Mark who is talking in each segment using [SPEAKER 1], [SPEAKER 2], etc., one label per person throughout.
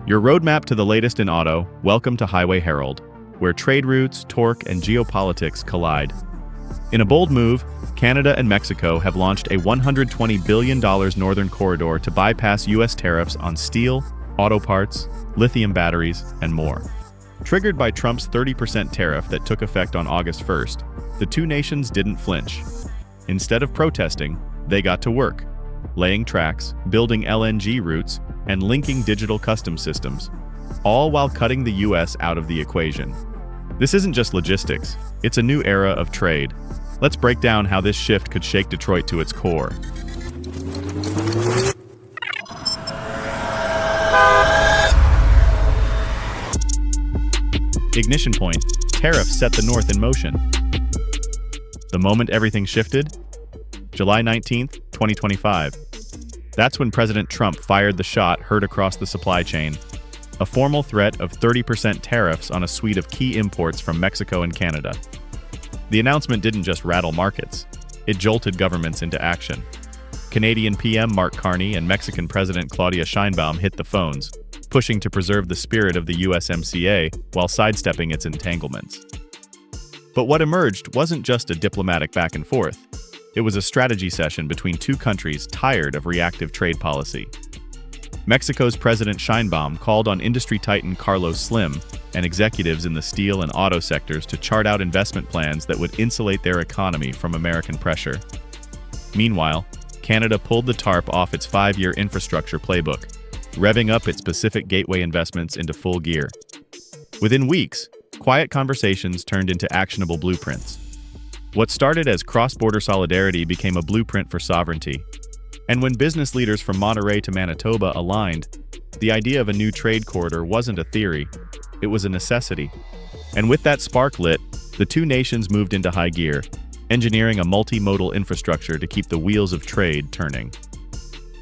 [SPEAKER 1] Your roadmap to the latest in auto, welcome to Highway Herald, where trade routes, torque, and geopolitics collide. In a bold move, Canada and Mexico have launched a $120 billion northern corridor to bypass U.S. tariffs on steel, auto parts, lithium batteries, and more. Triggered by Trump's 30% tariff that took effect on August 1st, the two nations didn't flinch. Instead of protesting, they got to work, laying tracks, building LNG routes, and linking digital customs systems, all while cutting the U.S. out of the equation. This isn't just logistics, it's a new era of trade. Let's break down how this shift could shake Detroit to its core. Ignition point, tariffs set the North in motion. The moment everything shifted? July 19th, 2025. That's when President Trump fired the shot heard across the supply chain. A formal threat of 30% tariffs on a suite of key imports from Mexico and Canada. The announcement didn't just rattle markets, it jolted governments into action. Canadian PM Mark Carney and Mexican President Claudia Sheinbaum hit the phones, pushing to preserve the spirit of the USMCA while sidestepping its entanglements. But what emerged wasn't just a diplomatic back and forth. It was a strategy session between two countries tired of reactive trade policy. Mexico's President Sheinbaum called on industry titan Carlos Slim and executives in the steel and auto sectors to chart out investment plans that would insulate their economy from American pressure. Meanwhile, Canada pulled the tarp off its 5-year infrastructure playbook, revving up its Pacific Gateway investments into full gear. Within weeks, quiet conversations turned into actionable blueprints. What started as cross-border solidarity became a blueprint for sovereignty. And when business leaders from Monterey to Manitoba aligned, the idea of a new trade corridor wasn't a theory, it was a necessity. And with that spark lit, the two nations moved into high gear, engineering a multimodal infrastructure to keep the wheels of trade turning.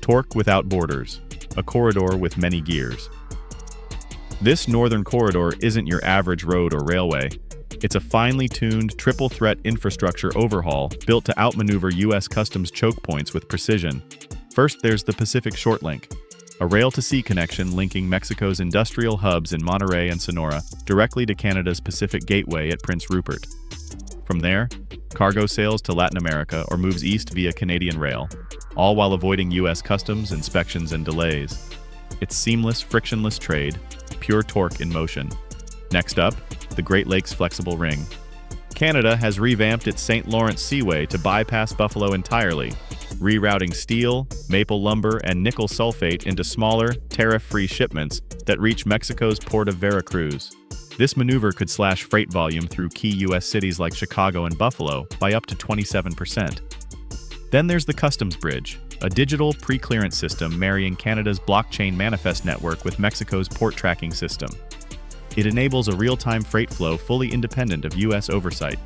[SPEAKER 1] Torque without borders, a corridor with many gears. This northern corridor isn't your average road or railway. It's a finely tuned, triple-threat infrastructure overhaul built to outmaneuver U.S. customs choke points with precision. First, there's the Pacific Shortlink, a rail-to-sea connection linking Mexico's industrial hubs in Monterey and Sonora directly to Canada's Pacific Gateway at Prince Rupert. From there, cargo sails to Latin America or moves east via Canadian rail, all while avoiding U.S. customs, inspections, and delays. It's seamless, frictionless trade, pure torque in motion. Next up, the Great Lakes Flexible Ring. Canada has revamped its St. Lawrence Seaway to bypass Buffalo entirely, rerouting steel, maple lumber, and nickel sulfate into smaller, tariff-free shipments that reach Mexico's port of Veracruz. This maneuver could slash freight volume through key U.S. cities like Chicago and Buffalo by up to 27%. Then there's the Customs Bridge, a digital pre-clearance system marrying Canada's blockchain manifest network with Mexico's port tracking system. It enables a real-time freight flow fully independent of U.S. oversight,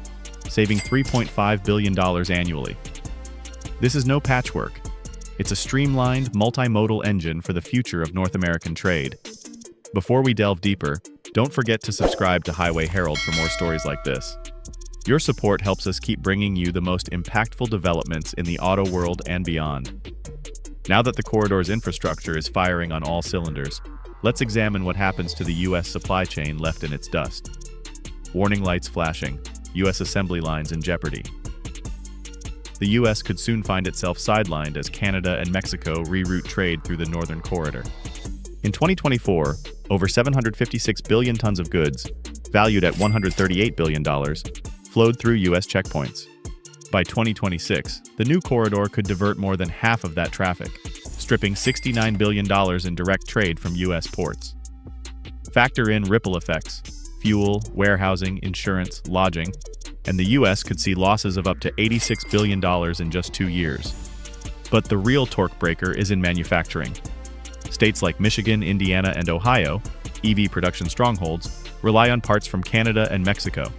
[SPEAKER 1] saving $3.5 billion annually. This is no patchwork. It's a streamlined, multimodal engine for the future of North American trade. Before we delve deeper, don't forget to subscribe to Highway Herald for more stories like this. Your support helps us keep bringing you the most impactful developments in the auto world and beyond. Now that the corridor's infrastructure is firing on all cylinders, let's examine what happens to the U.S. supply chain left in its dust. Warning lights flashing, U.S. assembly lines in jeopardy. The U.S. could soon find itself sidelined as Canada and Mexico reroute trade through the northern corridor. In 2024, over 756 billion tons of goods, valued at $138 billion, flowed through U.S. checkpoints. By 2026, the new corridor could divert more than half of that traffic, stripping $69 billion in direct trade from U.S. ports. Factor in ripple effects, fuel, warehousing, insurance, lodging, and the U.S. could see losses of up to $86 billion in just 2 years. But the real torque breaker is in manufacturing. States like Michigan, Indiana, and Ohio, EV production strongholds, rely on parts from Canada and Mexico.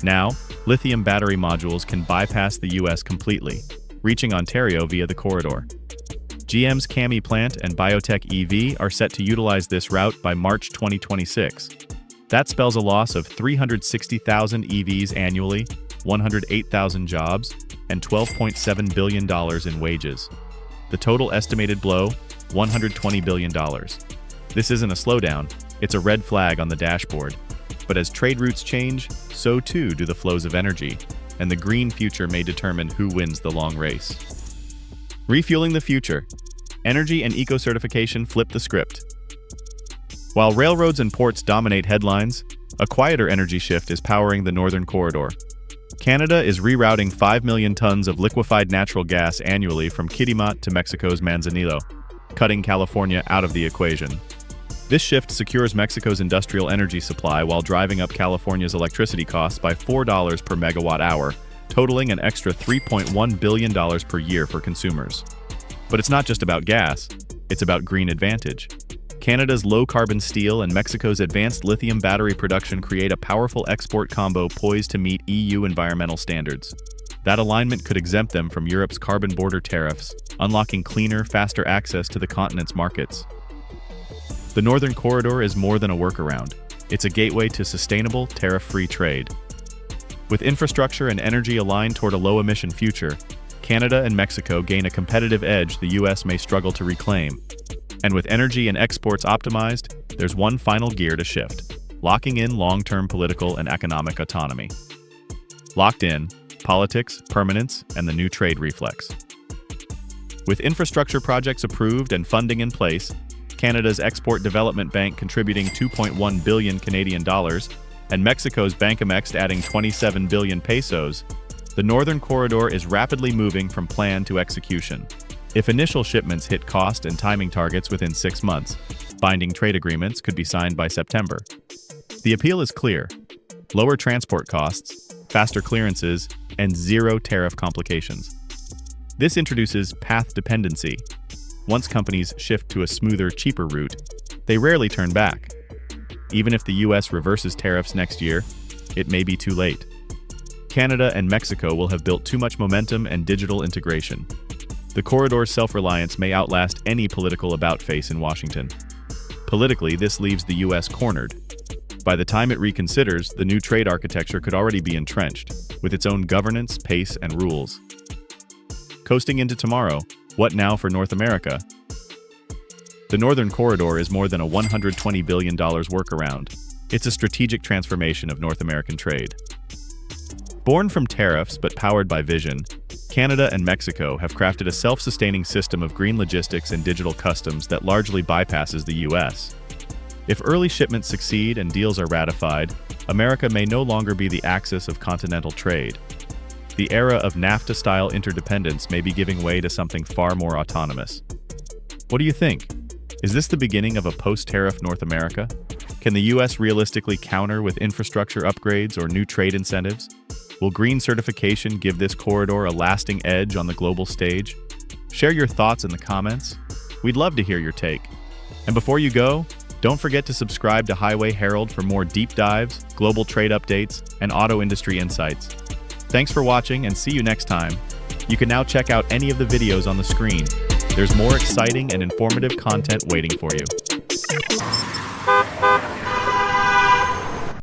[SPEAKER 1] Now, lithium battery modules can bypass the U.S. completely, reaching Ontario via the corridor. GM's CAMI plant and biotech EV are set to utilize this route by March 2026. That spells a loss of 360,000 EVs annually, 108,000 jobs, and $12.7 billion in wages. The total estimated blow, $120 billion. This isn't a slowdown, it's a red flag on the dashboard. But as trade routes change, so too do the flows of energy, and the green future may determine who wins the long race. Refueling the future. Energy and eco-certification flip the script. While railroads and ports dominate headlines, a quieter energy shift is powering the Northern Corridor. Canada is rerouting 5 million tons of liquefied natural gas annually from Kitimat to Mexico's Manzanillo, cutting California out of the equation. This shift secures Mexico's industrial energy supply while driving up California's electricity costs by $4 per megawatt hour, totaling an extra $3.1 billion per year for consumers. But it's not just about gas, it's about green advantage. Canada's low-carbon steel and Mexico's advanced lithium battery production create a powerful export combo poised to meet EU environmental standards. That alignment could exempt them from Europe's carbon border tariffs, unlocking cleaner, faster access to the continent's markets. The Northern Corridor is more than a workaround. It's a gateway to sustainable, tariff-free trade. With infrastructure and energy aligned toward a low-emission future, Canada and Mexico gain a competitive edge the U.S. may struggle to reclaim. And with energy and exports optimized, there's one final gear to shift, locking in long-term political and economic autonomy. Locked in, politics, permanence, and the new trade reflex. With infrastructure projects approved and funding in place, Canada's Export Development Bank contributing $2.1 billion Canadian dollars, and Mexico's Bancomext adding 27 billion pesos, the Northern Corridor is rapidly moving from plan to execution. If initial shipments hit cost and timing targets within 6 months, binding trade agreements could be signed by September. The appeal is clear: lower transport costs, faster clearances, and zero tariff complications. This introduces path dependency. Once companies shift to a smoother, cheaper route, they rarely turn back. Even if the U.S. reverses tariffs next year, it may be too late. Canada and Mexico will have built too much momentum and digital integration. The corridor's self-reliance may outlast any political about-face in Washington. Politically, this leaves the U.S. cornered. By the time it reconsiders, the new trade architecture could already be entrenched, with its own governance, pace, and rules. Coasting into tomorrow, what now for North America? The Northern Corridor is more than a $120 billion workaround. It's a strategic transformation of North American trade. Born from tariffs but powered by vision, Canada and Mexico have crafted a self-sustaining system of green logistics and digital customs that largely bypasses the U.S. If early shipments succeed and deals are ratified, America may no longer be the axis of continental trade. The era of NAFTA-style interdependence may be giving way to something far more autonomous. What do you think? Is this the beginning of a post-tariff North America? Can the U.S. realistically counter with infrastructure upgrades or new trade incentives? Will green certification give this corridor a lasting edge on the global stage? Share your thoughts in the comments. We'd love to hear your take. And before you go, don't forget to subscribe to Highway Herald for more deep dives, global trade updates, and auto industry insights. Thanks for watching, and see you next time. You can now check out any of the videos on the screen. There's more exciting and informative content waiting for you.